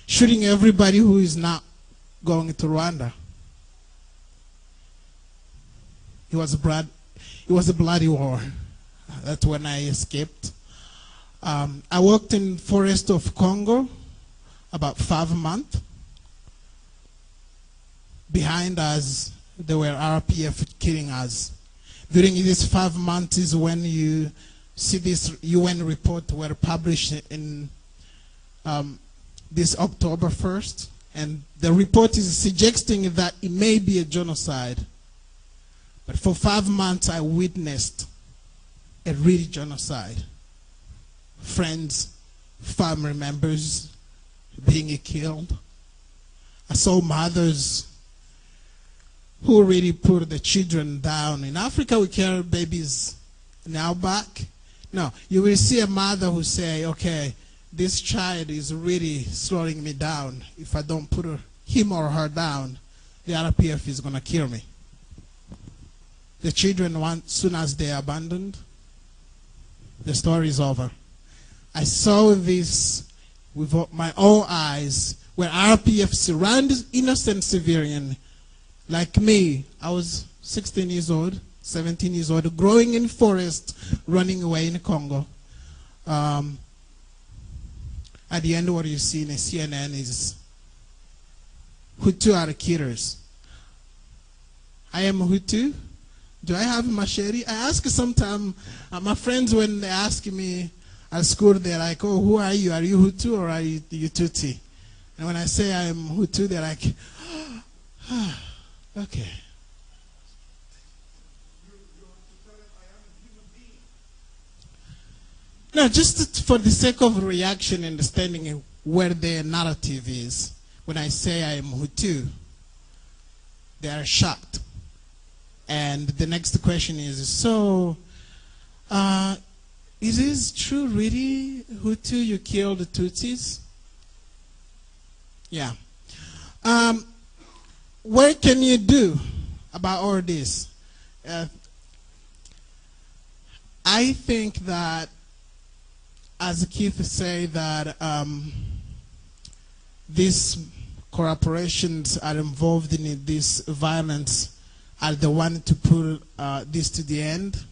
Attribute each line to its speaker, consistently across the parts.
Speaker 1: shooting everybody who is not going to Rwanda. It was a bloody war. That's when I escaped. I worked in forest of Congo about 5 months. Behind us, there were RPF killing us. During these 5 months is when you see this UN report were published in this October 1st. And the report is suggesting that it may be a genocide. But for 5 months, I witnessed a real genocide. Friends, family members being killed. I saw mothers who really put the children down. In Africa, we carry babies in our back. No, you will see a mother who say, okay, this child is really slowing me down. If I don't put him or her down, the RPF is going to kill me. The children, as soon as they are abandoned, the story is over. I saw this with my own eyes, where RPF surrounded innocent civilians like me. I was 16 years old, 17 years old, growing in forest, running away in Congo. At the end, what you see in a CNN is Hutu are killers. I am Hutu. Do I have machete? I ask sometimes, my friends, when they ask me at school, they're like, oh, who are you? Are you Hutu or are you Tutsi? And when I say I am Hutu, they're like, oh, okay. No, just for the sake of reaction, understanding where their narrative is, when I say I am Hutu, they are shocked. And the next question is, so, is this true, really, Hutu, you killed the Tutsis? Yeah. What can you do about all this? I think that, as Keith said, that these corporations are involved in this violence are the one to pull this to the end.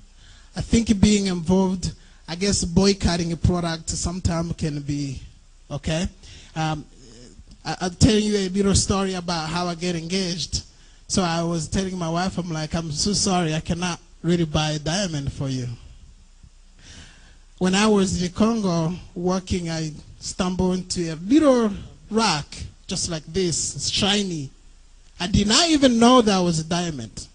Speaker 1: I think being involved, I guess boycotting a product sometimes can be okay. I'll tell you a little story about how I get engaged. So I was telling my wife, I'm like, I'm so sorry, I cannot really buy a diamond for you. When I was in Congo working, I stumbled into a little rock, just like this, it's shiny. I did not even know that was a diamond.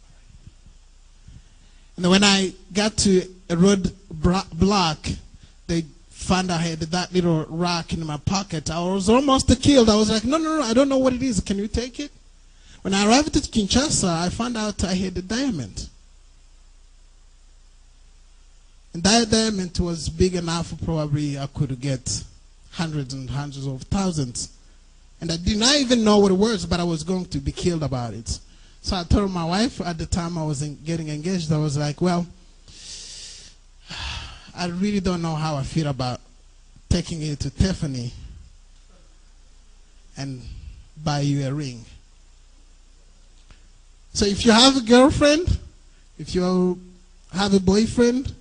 Speaker 1: And when I got to a road block, they found I had that little rock in my pocket. I was almost killed. I was like, no, no, no, I don't know what it is. Can you take it? When I arrived at Kinshasa, I found out I had a diamond. And that diamond was big enough, probably I could get hundreds and hundreds of thousands. And I did not even know what it was, but I was going to be killed about it. So I told my wife at the time I was getting engaged, I was like, well, I really don't know how I feel about taking you to Tiffany and buy you a ring. So if you have a girlfriend, if you have a boyfriend,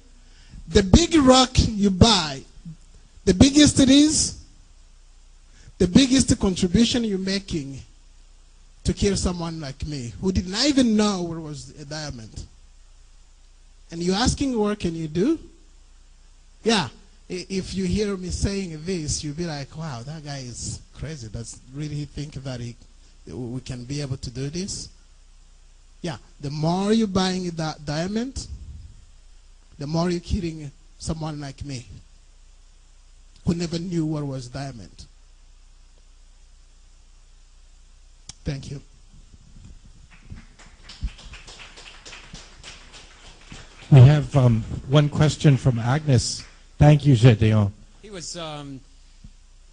Speaker 1: the big rock you buy, the biggest it is, the biggest contribution you're making to kill someone like me, who did not even know what was a diamond. And you're asking what can you do? Yeah, if you hear me saying this, you'll be like, wow, that guy is crazy. Does really think that we can be able to do this? Yeah, the more you're buying that diamond, the more you're killing someone like me, who never knew what was diamond. Thank you.
Speaker 2: We have one question from Agnes. Thank you, Gédéon.
Speaker 3: He was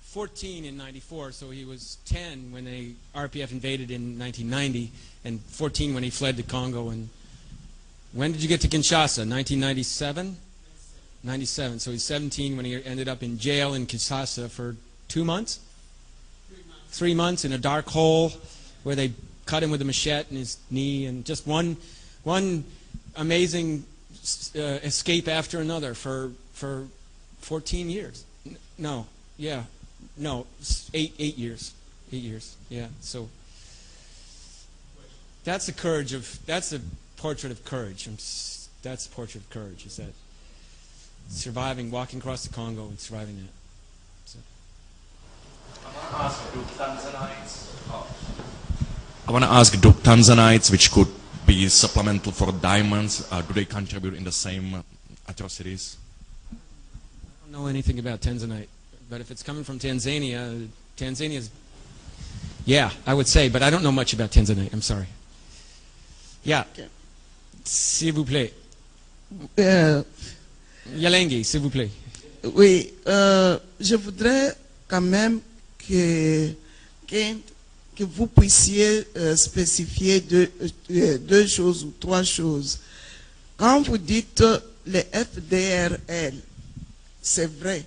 Speaker 3: 14 in '94, so he was 10 when the RPF invaded in 1990, and 14 when he fled to Congo. And when did you get to Kinshasa? 1997? 97. So he's 17 when he ended up in jail in Kinshasa for 2 months? 3 months in a dark hole where they cut him with a machete in his knee, and just one amazing escape after another for 14 years. No, yeah, no, 8 years. 8 years, yeah. So that's the courage of, that's the portrait of courage. That's the portrait of courage, is that surviving, walking across the Congo and surviving that. So.
Speaker 4: I want to ask, do Tanzanites, which could be supplemental for diamonds, do they contribute in the same atrocities?
Speaker 3: I don't know anything about Tanzanite, but if it's coming from Tanzania, Tanzania's, yeah, I would say, but I don't know much about Tanzanite. I'm sorry. Yeah. Okay. S'il vous plaît. Yalengi, s'il vous plaît.
Speaker 5: Oui, je voudrais quand même que vous puissiez spécifier deux choses ou trois choses. Quand vous dites les FDRL, c'est vrai.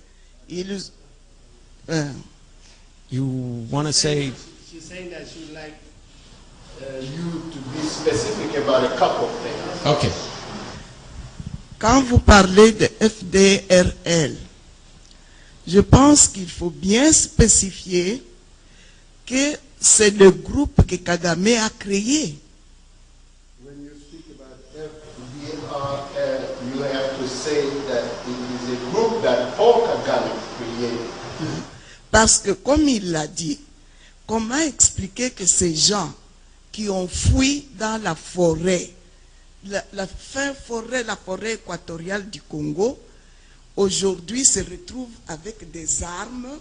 Speaker 3: You want to say...
Speaker 1: She's saying that she would like you to be specific about a couple of things.
Speaker 3: Okay.
Speaker 5: Quand vous parlez de FDRL, je pense qu'il faut bien spécifier que c'est le groupe que Kagame a créé.
Speaker 1: When you speak about FDRL, you have to say that it is a group that Paul Kagame created.
Speaker 5: Parce que comme il l'a dit, comment expliquer que ces gens qui ont fui dans la forêt, la forêt équatoriale du Congo, aujourd'hui se retrouvent avec des armes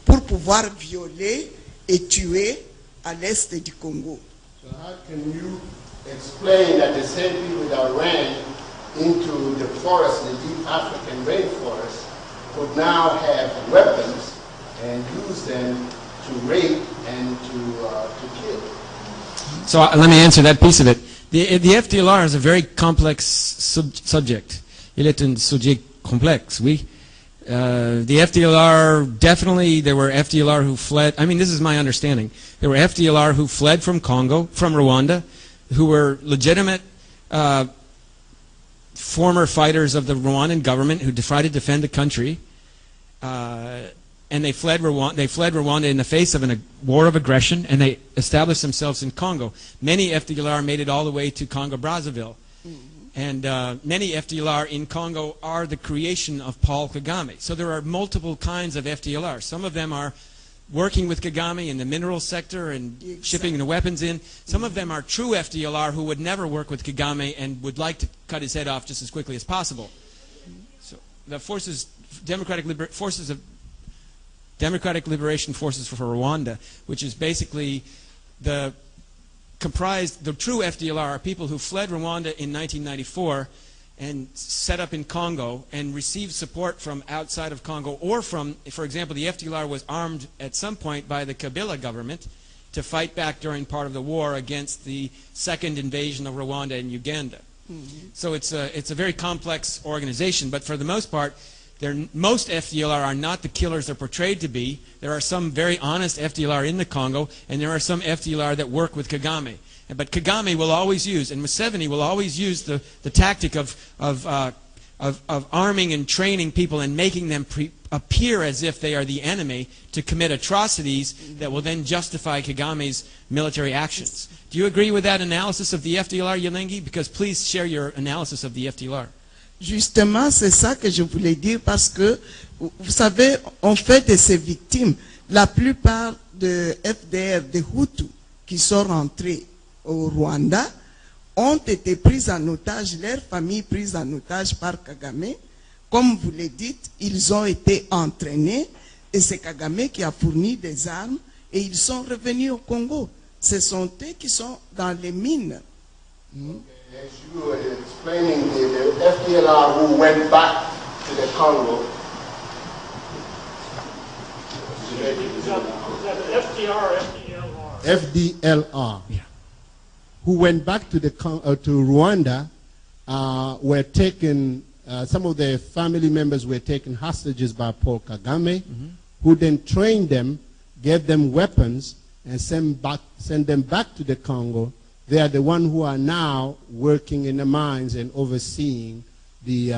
Speaker 5: pour pouvoir violer et tuer à l'est du Congo.
Speaker 1: So how can you explain that the same people that ran into the forest, the deep African rainforest, could now have weapons and use them to rape and to kill?
Speaker 3: So let me answer that piece of it. The FDLR is a very complex subject. Il est un sujet complexe, oui. The FDLR, definitely there were FDLR who fled. I mean, this is my understanding. There were FDLR who fled from Congo, from Rwanda, who were legitimate former fighters of the Rwandan government who tried to defend the country. And they fled Rwanda in the face of a war of aggression, and they established themselves in Congo. Many FDLR made it all the way to Congo-Brazzaville. And many FDLR in Congo are the creation of Paul Kagame. So there are multiple kinds of FDLR. Some of them are working with Kagame in the mineral sector and shipping the weapons in. Some of them are true FDLR who would never work with Kagame and would like to cut his head off just as quickly as possible. So the Democratic Liberation Forces for Rwanda, which is basically the true FDLR are people who fled Rwanda in 1994 and set up in Congo and received support from outside of Congo, or from, for example, the FDLR was armed at some point by the Kabila government to fight back during part of the war against the second invasion of Rwanda and Uganda. So it's a very complex organization, but for the most part, most FDLR are not the killers they're portrayed to be. There are some very honest FDLR in the Congo, and there are some FDLR that work with Kagame. But Kagame will always use, and Museveni will always use the tactic of arming and training people and making them appear as if they are the enemy to commit atrocities that will then justify Kagame's military actions. Do you agree with that analysis of the FDLR, Yalengi? Because please share your analysis of the FDLR.
Speaker 5: Justement, c'est ça que je voulais dire, parce que, vous savez, on fait de ces victimes. La plupart de FDR, des Hutus, qui sont rentrés au Rwanda, ont été pris en otage, leurs familles prises en otage par Kagame. Comme vous le dites, ils ont été entraînés, et c'est Kagame qui a fourni des armes, et ils sont revenus au Congo. Ce sont eux qui sont dans les mines.
Speaker 1: As you were explaining, the FDLR who went back to the Congo. FDLR.
Speaker 2: Yeah.
Speaker 1: Who went back to Rwanda were taken. Some of their family members were taken hostages by Paul Kagame.
Speaker 6: who then trained them, gave them weapons, and sent them back to the Congo. They are the ones who are now working in the mines and overseeing the